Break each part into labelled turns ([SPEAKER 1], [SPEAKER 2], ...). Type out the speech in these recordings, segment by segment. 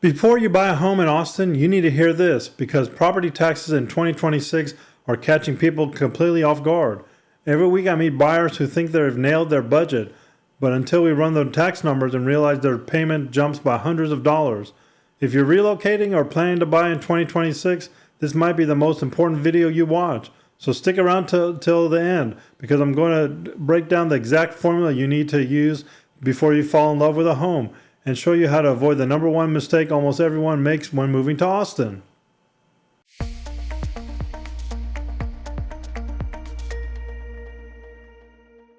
[SPEAKER 1] Before you buy a home in Austin, you need to hear this because property taxes in 2026 are catching people completely off guard. Every week I meet buyers who think they've nailed their budget, but until we run the tax numbers and realize their payment jumps by hundreds of dollars. If you're relocating or planning to buy in 2026, this might be the most important video you watch. So stick around till the end because I'm going to break down the exact formula you need to use before you fall in love with a home and show you how to avoid the number one mistake almost everyone makes when moving to Austin.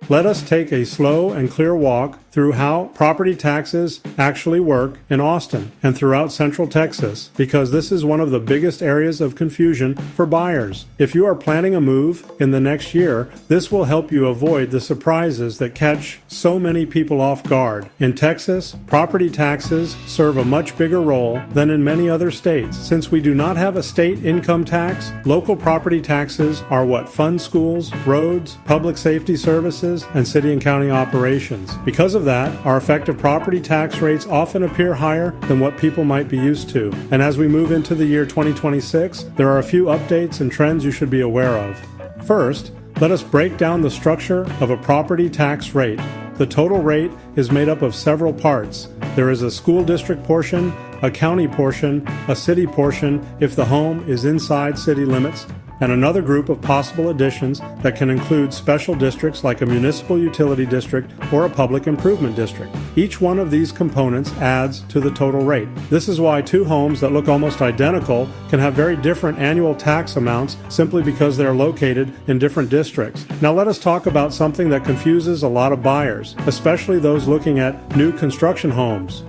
[SPEAKER 1] Let us take a slow and clear walk through how property taxes actually work in Austin and throughout Central Texas, because this is one of the biggest areas of confusion for buyers. If you are planning a move in the next year, this will help you avoid the surprises that catch so many people off guard. In Texas, property taxes serve a much bigger role than in many other states. Since we do not have a state income tax, local property taxes are what fund schools, roads, public safety services, and city and county operations. Because of that, our effective property tax rates often appear higher than what people might be used to. And as we move into the year 2026, there are a few updates and trends you should be aware of. First, let us break down the structure of a property tax rate. The total rate is made up of several parts. There is a school district portion, a county portion, a city portion if the home is inside city limits, and another group of possible additions that can include special districts like a municipal utility district or a public improvement district. Each one of these components adds to the total rate. This is why two homes that look almost identical can have very different annual tax amounts simply because they are located in different districts. Now let us talk about something that confuses a lot of buyers, especially those looking at new construction homes.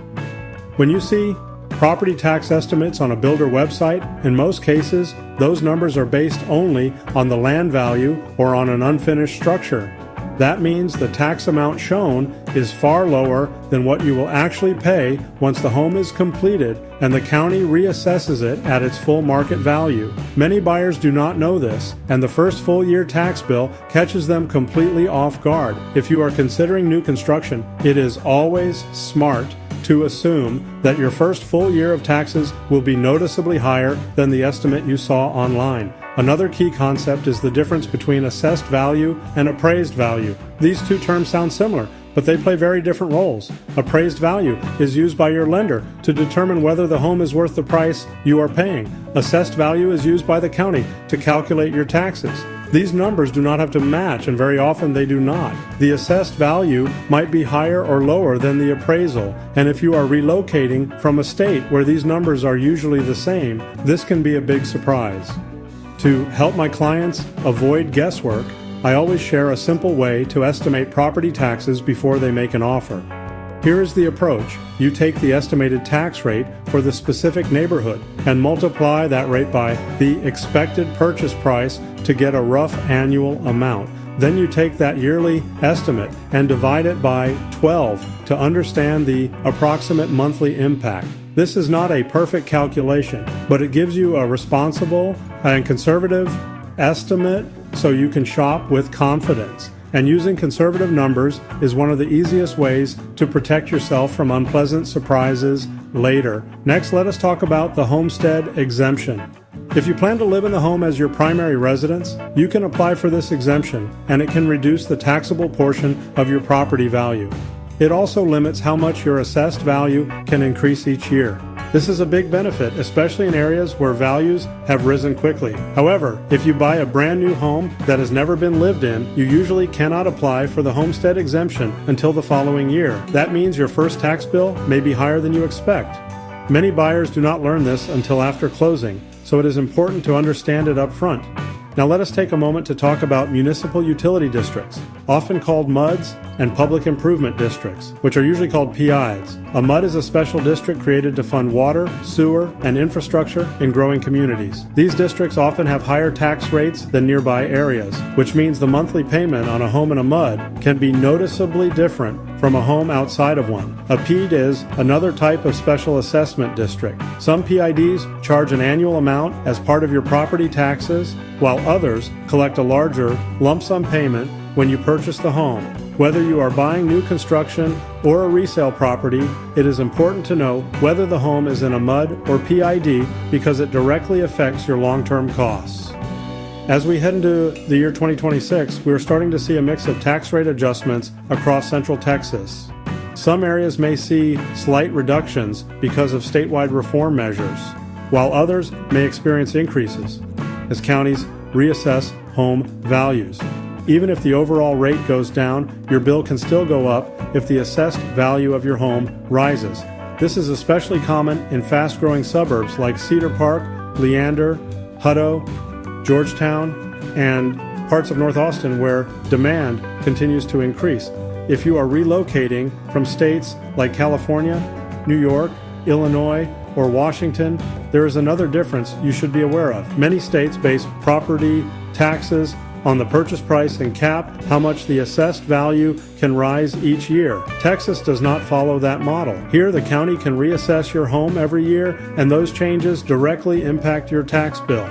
[SPEAKER 1] When you see property tax estimates on a builder website, in most cases, those numbers are based only on the land value or on an unfinished structure. That means the tax amount shown is far lower than what you will actually pay once the home is completed and the county reassesses it at its full market value. Many buyers do not know this, and the first full year tax bill catches them completely off guard. If you are considering new construction, it is always smart to assume that your first full year of taxes will be noticeably higher than the estimate you saw online. Another key concept is the difference between assessed value and appraised value. These two terms sound similar, but they play very different roles. Appraised value is used by your lender to determine whether the home is worth the price you are paying. Assessed value is used by the county to calculate your taxes. These numbers do not have to match, and very often they do not. The assessed value might be higher or lower than the appraisal, and if you are relocating from a state where these numbers are usually the same, this can be a big surprise. To help my clients avoid guesswork, I always share a simple way to estimate property taxes before they make an offer. Here is the approach. You take the estimated tax rate for the specific neighborhood and multiply that rate by the expected purchase price to get a rough annual amount. Then you take that yearly estimate and divide it by 12 to understand the approximate monthly impact. This is not a perfect calculation, but it gives you a responsible and conservative estimate so you can shop with confidence. And using conservative numbers is one of the easiest ways to protect yourself from unpleasant surprises later. Next, let us talk about the homestead exemption. If you plan to live in the home as your primary residence, you can apply for this exemption, and it can reduce the taxable portion of your property value. It also limits how much your assessed value can increase each year. This is a big benefit, especially in areas where values have risen quickly. However, if you buy a brand new home that has never been lived in, you usually cannot apply for the homestead exemption until the following year. That means your first tax bill may be higher than you expect. Many buyers do not learn this until after closing, so it is important to understand it up front. Now let us take a moment to talk about municipal utility districts, often called MUDs, and public improvement districts, which are usually called PIs. A MUD is a special district created to fund water, sewer, and infrastructure in growing communities. These districts often have higher tax rates than nearby areas, which means the monthly payment on a home in a MUD can be noticeably different from a home outside of one. A PID is another type of special assessment district. Some PIDs charge an annual amount as part of your property taxes, while others collect a larger lump sum payment when you purchase the home. Whether you are buying new construction or a resale property, it is important to know whether the home is in a MUD or PID because it directly affects your long-term costs. As we head into the year 2026, we are starting to see a mix of tax rate adjustments across Central Texas. Some areas may see slight reductions because of statewide reform measures, while others may experience increases as counties reassess home values. Even if the overall rate goes down, your bill can still go up if the assessed value of your home rises. This is especially common in fast-growing suburbs like Cedar Park, Leander, Hutto, Georgetown, and parts of North Austin where demand continues to increase. If you are relocating from states like California, New York, Illinois, or Washington, there is another difference you should be aware of. Many states base property taxes on the purchase price and cap how much the assessed value can rise each year. Texas does not follow that model. Here, the county can reassess your home every year, and those changes directly impact your tax bill.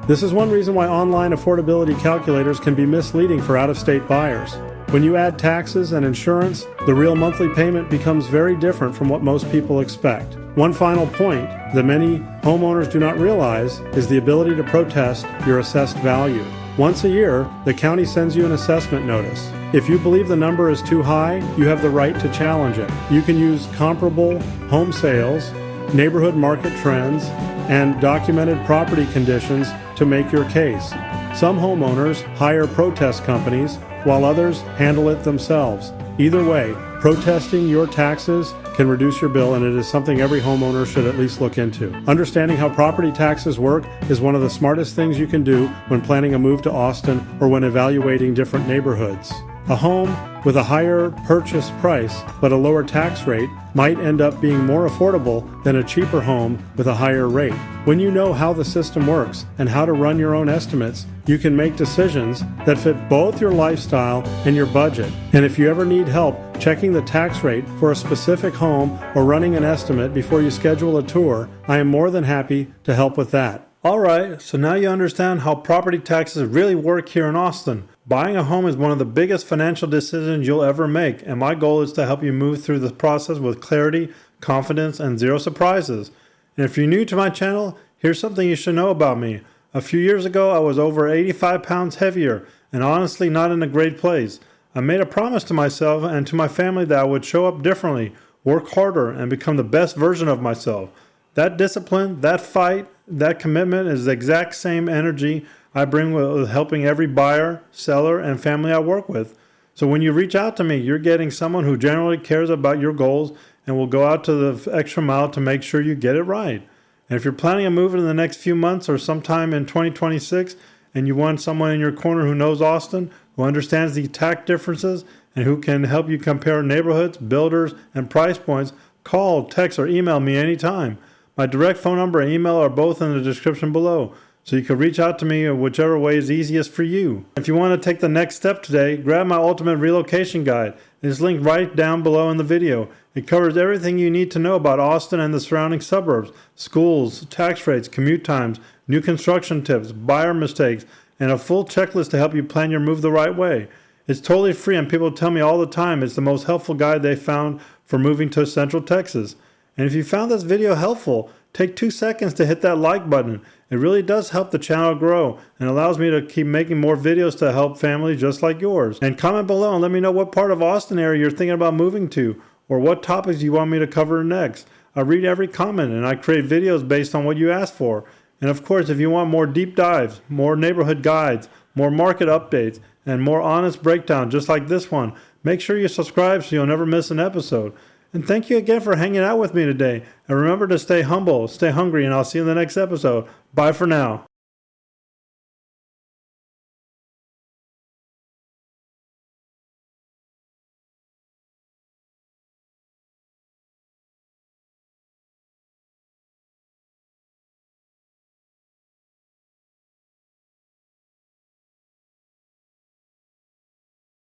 [SPEAKER 1] This is one reason why online affordability calculators can be misleading for out-of-state buyers. When you add taxes and insurance, the real monthly payment becomes very different from what most people expect. One final point that many homeowners do not realize is the ability to protest your assessed value. Once a year, the county sends you an assessment notice. If you believe the number is too high, you have the right to challenge it. You can use comparable home sales, neighborhood market trends, and documented property conditions to make your case. Some homeowners hire protest companies, while others handle it themselves. Either way, protesting your taxes can reduce your bill, and it is something every homeowner should at least look into. Understanding how property taxes work is one of the smartest things you can do when planning a move to Austin or when evaluating different neighborhoods. A home with a higher purchase price but a lower tax rate might end up being more affordable than a cheaper home with a higher rate. When you know how the system works and how to run your own estimates, you can make decisions that fit both your lifestyle and your budget. And if you ever need help checking the tax rate for a specific home or running an estimate before you schedule a tour, I am more than happy to help with that. Alright, so now you understand how property taxes really work here in Austin. Buying a home is one of the biggest financial decisions you'll ever make, and my goal is to help you move through the process with clarity, confidence, and zero surprises. And if you're new to my channel, here's something you should know about me. A few years ago, I was over 85 pounds heavier, and honestly not in a great place. I made a promise to myself and to my family that I would show up differently, work harder, and become the best version of myself. That discipline, that fight, that commitment is the exact same energy I bring with helping every buyer, seller, and family I work with. So when you reach out to me, you're getting someone who generally cares about your goals and will go out to the extra mile to make sure you get it right. And if you're planning a move in the next few months or sometime in 2026, and you want someone in your corner who knows Austin, who understands the tax differences, and who can help you compare neighborhoods, builders, and price points, call, text, or email me anytime. My direct phone number and email are both in the description below, so you can reach out to me in whichever way is easiest for you. If you want to take the next step today, grab my ultimate relocation guide. It's linked right down below in the video. It covers everything you need to know about Austin and the surrounding suburbs, schools, tax rates, commute times, new construction tips, buyer mistakes, and a full checklist to help you plan your move the right way. It's totally free, and people tell me all the time it's the most helpful guide they found for moving to Central Texas. And if you found this video helpful, take 2 seconds to hit that like button. It really does help the channel grow and allows me to keep making more videos to help families just like yours. And comment below and let me know what part of Austin area you're thinking about moving to, or what topics you want me to cover next. I read every comment and I create videos based on what you ask for. And of course, if you want more deep dives, more neighborhood guides, more market updates, and more honest breakdown just like this one, make sure you subscribe so you'll never miss an episode. And thank you again for hanging out with me today. And remember to stay humble, stay hungry, and I'll see you in the next episode. Bye for now.